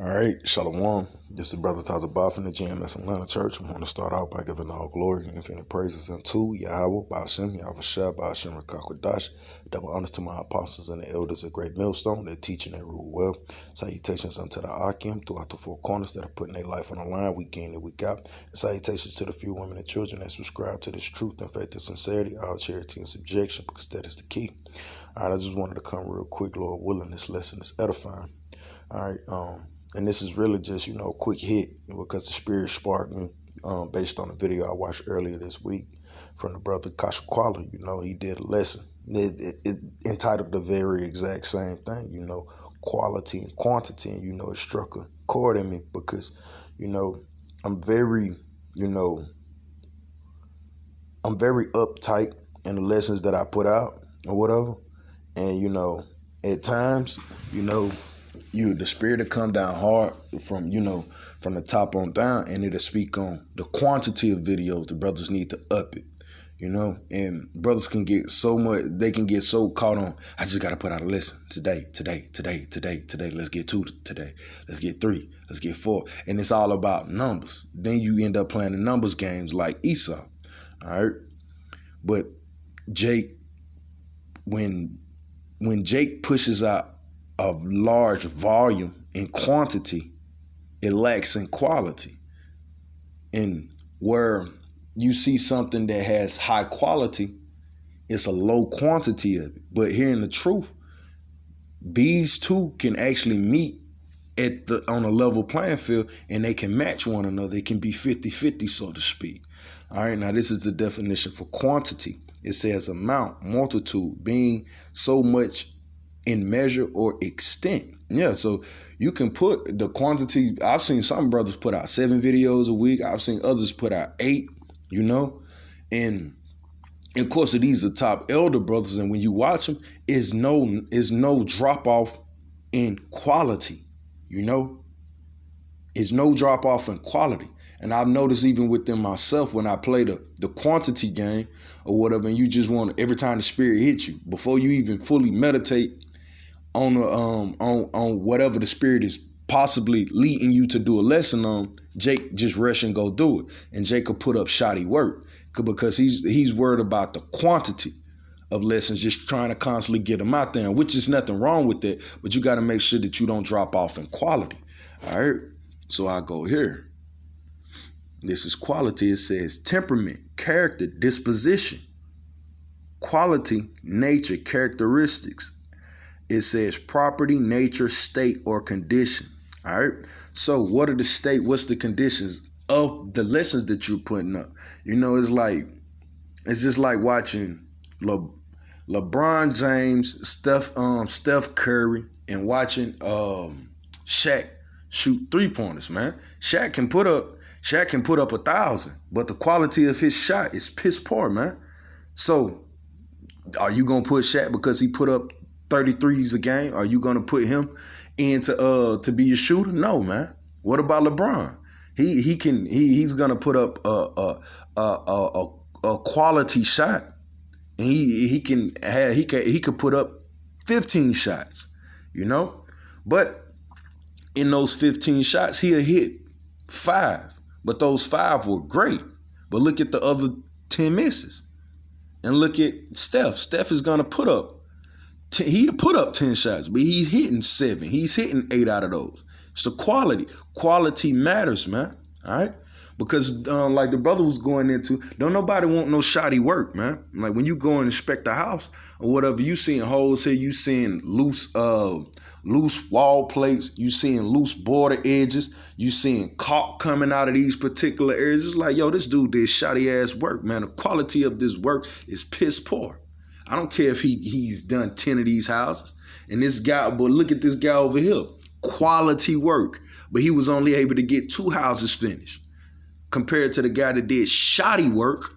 All right, Shalom. This is Brother Tazabah from the GMS Atlanta Church. I want to start out by giving all glory and infinite praises unto Yahweh, Ba'ashem, Yahweh Shah, Ba'ashem, Rakakwadash. Double honors to my apostles and the elders of Great Millstone. They're teaching that rule well. Salutations unto the Akim throughout the four corners that are putting their life on the line week in and week out. And salutations to the few women and children that subscribe to this truth and faith and sincerity, all charity and subjection, because that is the key. All right, I just wanted to come real quick, Lord willing. This lesson is edifying. All right, and this is really just, a quick hit because the Spirit sparked me based on a video I watched earlier this week from the brother Kashakwala. He did a lesson. It entitled the very exact same thing, quality and quantity. And, it struck a chord in me because, I'm very, I'm very uptight in the lessons that I put out or whatever. And, at times, the Spirit will come down hard from the top on down, and it'll speak on the quantity of videos the brothers need to up it, and brothers can get so much, they can get so caught on, I just got to put out a lesson today. Let's get 2 today. Let's get 3. Let's get 4. And it's all about numbers. Then you end up playing the numbers games like Esau. All right. But Jake, when Jake pushes out a large volume in quantity, it lacks in quality. And where you see something that has high quality, it's a low quantity of it. But hearing the truth, these two can actually meet on a level playing field, and they can match one another. It can be 50-50, so to speak. All right, now this is the definition for quantity. It says amount, multitude, being so much in measure or extent. Yeah, so you can put the quantity. I've seen some brothers put out 7 videos a week. I've seen others put out 8, and of course these are top elder brothers, and when you watch them, is no drop off in quality, It's no drop off in quality. And I've noticed even within myself when I play the quantity game or whatever, and you just want every time the Spirit hits you, before you even fully meditate on whatever the Spirit is possibly leading you to do a lesson on, Jake just rush and go do it. And Jake will put up shoddy work because he's worried about the quantity of lessons, just trying to constantly get them out there, which is nothing wrong with that, but you got to make sure that you don't drop off in quality. All right, so I go here. This is quality. It says temperament, character, disposition, quality, nature, characteristics. It says property, nature, state, or condition. All right. So what are the state? What's the conditions of the lessons that you're putting up? It's just like watching LeBron James, Steph Curry, and watching Shaq shoot 3-pointers, man. Shaq can put up 1,000, but the quality of his shot is piss poor, man. So are you gonna put Shaq because he put up 33s a game? Are you gonna put him into to be your shooter? No, man. What about LeBron? He's gonna put up a quality shot, and he could put up 15 shots, But in those 15 shots, he'll hit 5. But those 5 were great. But look at the other 10 misses. And look at Steph. Steph is gonna put up he'll put up 10 shots, but he's hitting 7. He's hitting 8 out of those. So quality matters, man. All right? Because like the brother was going into, don't nobody want no shoddy work, man. Like when you go and inspect the house or whatever, you seeing holes here, you seeing loose wall plates, you seeing loose border edges, you seeing caulk coming out of these particular areas. It's like, yo, this dude did shoddy ass work, man. The quality of this work is piss poor. I don't care if he's done 10 of these houses. And this guy, but look at this guy over here. Quality work. But he was only able to get 2 houses finished compared to the guy that did shoddy work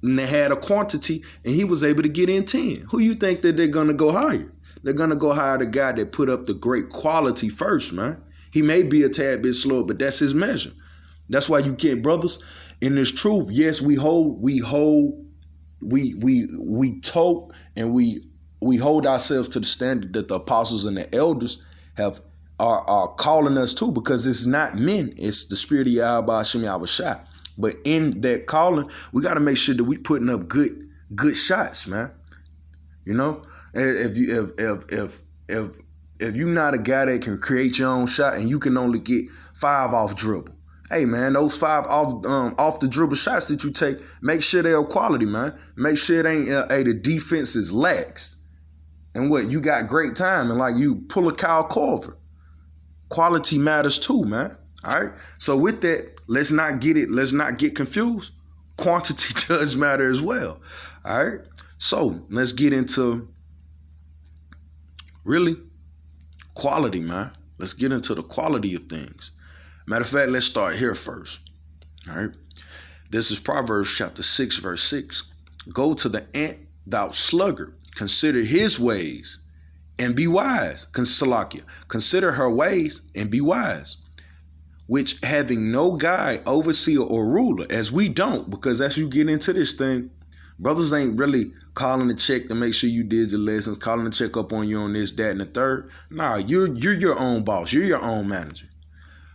and they had a quantity and he was able to get in 10. Who you think that they're going to go hire? They're going to go hire the guy that put up the great quality first, man. He may be a tad bit slow, but that's his measure. That's why you can't, brothers, in this truth, yes, we told and we hold ourselves to the standard that the apostles and the elders have are calling us to, because it's not men, it's the spirit of Yahweh Hashem Yahweh Shai. But in that calling, we got to make sure that we putting up good shots, man. You know, if you're not a guy that can create your own shot and you can only get 5 off dribble, hey man, those 5 off the dribble shots that you take, make sure they're quality, man. Make sure it ain't the defense is lax. And what, you got great time, and like you pull a Kyle Korver. Quality matters too, man. All right. So with that, let's not get confused. Quantity does matter as well. All right. So let's get into really quality, man. Let's get into the quality of things. Matter of fact, let's start here first. All right. This is Proverbs chapter 6, verse 6. Go to the ant, thou sluggard, consider his ways and be wise. Consider her ways and be wise. Which having no guide, overseer, or ruler, as we don't, because as you get into this thing, brothers ain't really calling to check to make sure you did your lessons, calling to check up on you on this, that, and the third. Nah, you're your own boss. You're your own manager.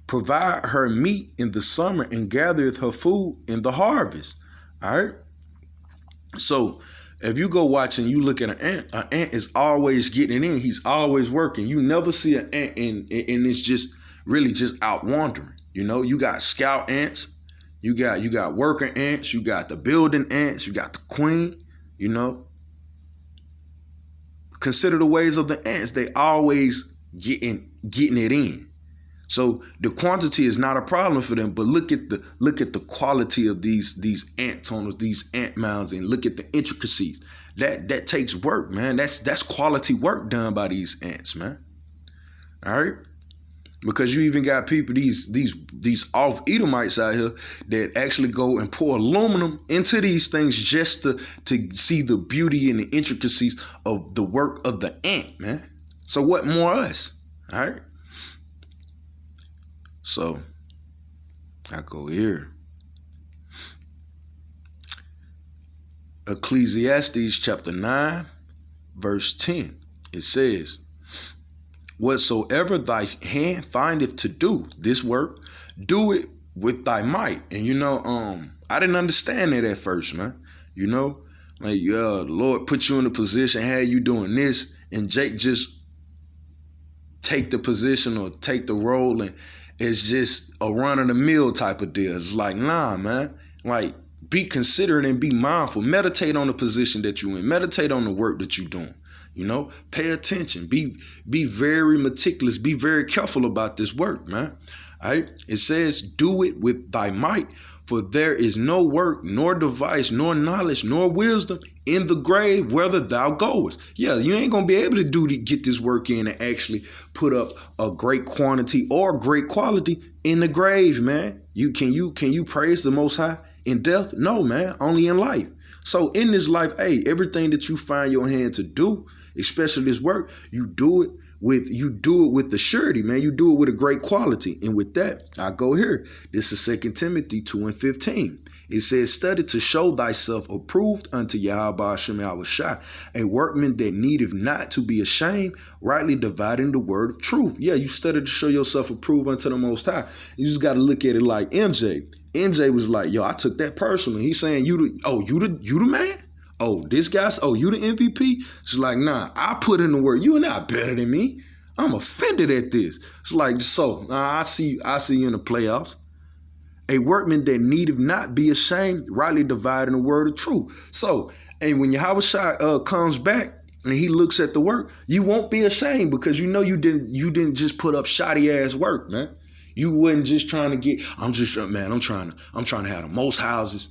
Provide her meat in the summer and gathereth her food in the harvest. All right. So if you go watch and you look at an ant is always getting in. He's always working. You never see an ant and it's just really just out wandering. You know, you got scout ants, you got worker ants, you got the building ants, you got the queen, you know. Consider the ways of the ants. They always getting it in. So the quantity is not a problem for them, but look at the quality of these ant tunnels, these ant mounds, and look at the intricacies. That takes work, man. That's quality work done by these ants, man. All right. Because you even got people, these off Edomites out here that actually go and pour aluminum into these things just to see the beauty and the intricacies of the work of the ant, man. So what more us? All right. So I go here. Ecclesiastes chapter 9, verse 10. It says, whatsoever thy hand findeth to do, this work, do it with thy might. And you know, I didn't understand that at first, man. You know, like the Lord put you in a position, had you doing this, and Jake just take the position or take the role, and it's just a run-of-the-mill type of deal. It's like, nah, man. Like, be considerate and be mindful. Meditate on the position that you're in. Meditate on the work that you're doing. You know, pay attention. Be very meticulous. Be very careful about this work, man. All right. It says, do it with thy might, for there is no work, nor device, nor knowledge, nor wisdom in the grave whither thou goest. Yeah, you ain't gonna be able to get this work in and actually put up a great quantity or great quality in the grave, man. Can you praise the Most High in death? No, man. Only in life. So in this life, hey, everything that you find your hand to do, especially this work, you do it with the surety, man. You do it with a great quality. And with that, I go here. This is 2 Timothy 2:15. It says, study to show thyself approved unto Yahweh Hashem Yahweh Shai, a workman that needeth not to be ashamed, rightly dividing the word of truth. Yeah, you study to show yourself approved unto the Most High. You just got to look at it like MJ. MJ was like, yo, I took that personally. He's saying, you the man? Oh, this guy's, you the MVP? It's like, nah, I put in the work. You're not better than me. I'm offended at this. It's like, so I see you in the playoffs. A workman that needeth not be ashamed, rightly dividing the word of truth. So, and when Yahweh Shai comes back and he looks at the work, you won't be ashamed, because you know you didn't just put up shoddy ass work, man. You wasn't just trying to get, I'm trying to have the most houses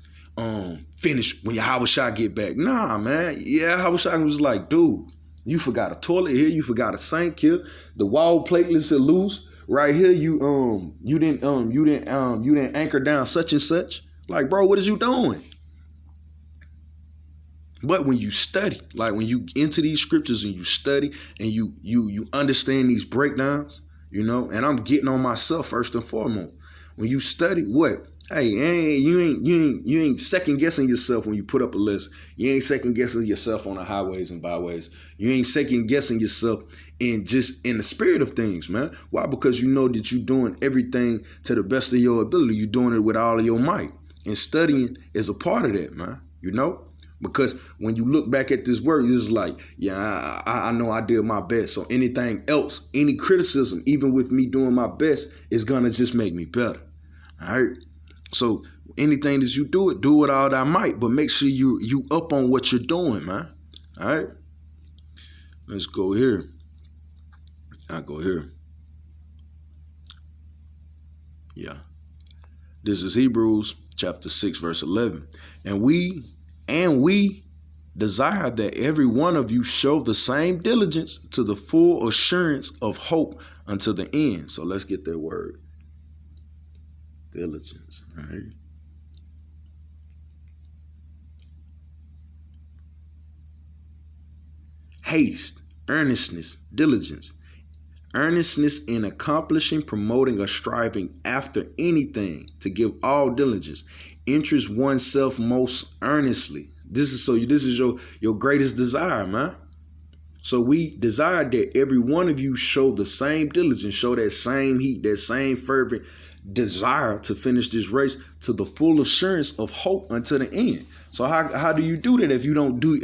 finished when Yahweh Shai get back. Nah, man. Yeah, Yahweh Shai was like, dude, you forgot a toilet here, you forgot a sink here, the wall platelets are loose. Right here, you didn't anchor down such and such. Like, bro, what is you doing? But when you study, like when you into these scriptures and you study and you understand these breakdowns, you know, and I'm getting on myself first and foremost. When you study, what? Hey, you ain't second guessing yourself when you put up a list. You ain't second guessing yourself on the highways and byways. You ain't second guessing yourself and just in the spirit of things, man. Why? Because you know that you're doing everything to the best of your ability. You're doing it with all of your might. And studying is a part of that, man. You know? Because when you look back at this word, it's like, yeah, I know I did my best. So anything else, any criticism, even with me doing my best, is going to just make me better. All right? So anything that you do it all thy might. But make sure you up on what you're doing, man. All right? Let's go here. I go here. Yeah. This is Hebrews chapter 6, verse 11. And we desire that every one of you show the same diligence to the full assurance of hope unto the end. So let's get that word. Diligence. All right. Haste, earnestness, diligence. Earnestness in accomplishing, promoting, or striving after anything, to give all diligence. Interest oneself most earnestly. This is your greatest desire, man. So we desire that every one of you show the same diligence, show that same heat, that same fervent desire to finish this race to the full assurance of hope unto the end. So how do you do that if you don't do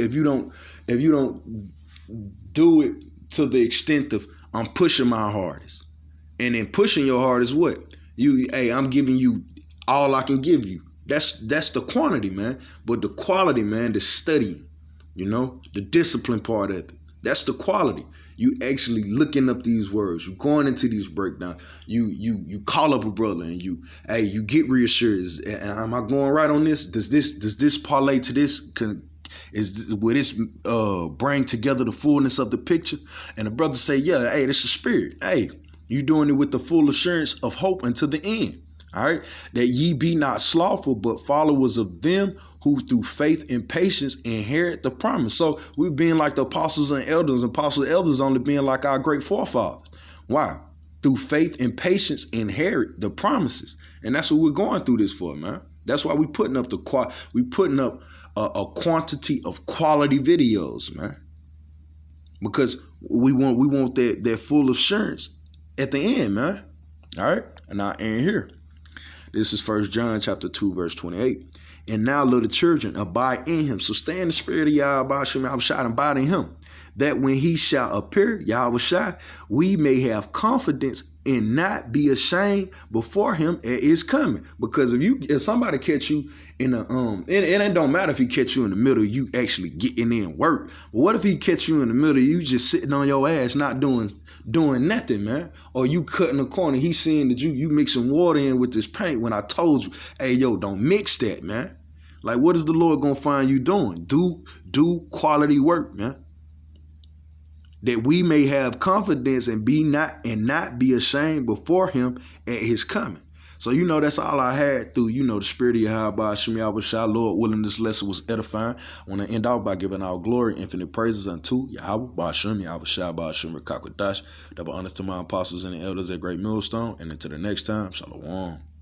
it to the extent of I'm pushing my hardest? And then pushing your hardest, what? I'm giving you all I can give you. That's the quantity, man. But the quality, man, the studying, the discipline part of it. That's the quality. You actually looking up these words. You going into these breakdowns. You call up a brother and you get reassured. Am I going right on this? Does this parlay to this? Will this bring together the fullness of the picture? And the brother say, yeah, hey, this is spirit. Hey, you doing it with the full assurance of hope unto the end. All right, that ye be not slothful, but followers of them who through faith and patience inherit the promise. So we're being like the apostles and elders. Apostles and elders only being like our great forefathers. Why? Through faith and patience inherit the promises. And that's what we're going through this for, man. That's why we're putting up a quantity of quality videos, man. Because we want that full assurance at the end, man. All right, and I end here. This is 1 John chapter 2, verse 28. And now, little children, abide in him. So stay in the spirit of Yahweh Shem Yahushua and abide in him, that when he shall appear, Yahushua, we may have confidence and not be ashamed before him at his coming. Because if somebody catch you in it don't matter if he catch you in the middle, you actually getting in work. But what if he catch you in the middle, you just sitting on your ass, not doing nothing, man? Or you cutting a corner, he seeing that you mixing water in with this paint when I told you, hey, yo, don't mix that, man. Like, what is the Lord gonna find you doing? Do quality work, man. That we may have confidence and not be ashamed before him at his coming. So, that's all I had through, the spirit of Yahweh Shem Yahushua. Lord willing, this lesson was edifying. I want to end off by giving our glory, infinite praises unto Yahweh Shem Yahushua Ba'ashem Rekakwadash. Double honors to my apostles and the elders at Great Millstone. And until the next time, Shalom.